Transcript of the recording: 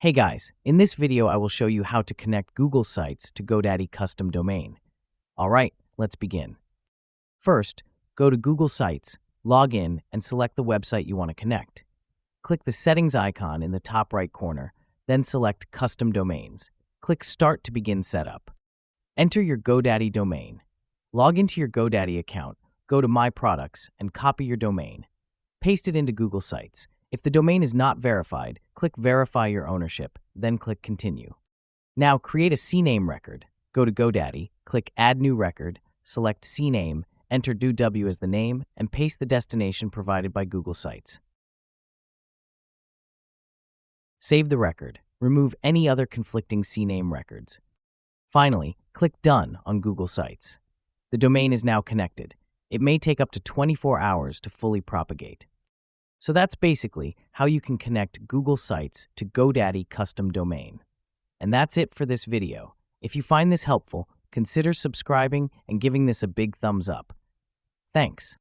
Hey guys, in this video I will show you how to connect Google Sites to GoDaddy custom domain. Alright, let's begin. First, go to Google Sites, log in, and select the website you want to connect. Click the settings icon in the top right corner, then select Custom Domains. Click Start to begin setup. Enter your GoDaddy domain. Log into your GoDaddy account, go to My Products, and copy your domain. Paste it into Google Sites. If the domain is not verified, click Verify Your Ownership, then click Continue. Now create a CNAME record. Go to GoDaddy, click Add New Record, select CNAME, enter DoW as the name, and paste the destination provided by Google Sites. Save the record. Remove any other conflicting CNAME records. Finally, click Done on Google Sites. The domain is now connected. It may take up to 24 hours to fully propagate. So that's basically how you can connect Google Sites to GoDaddy custom domain. And that's it for this video. If you find this helpful, consider subscribing and giving this a big thumbs up. Thanks.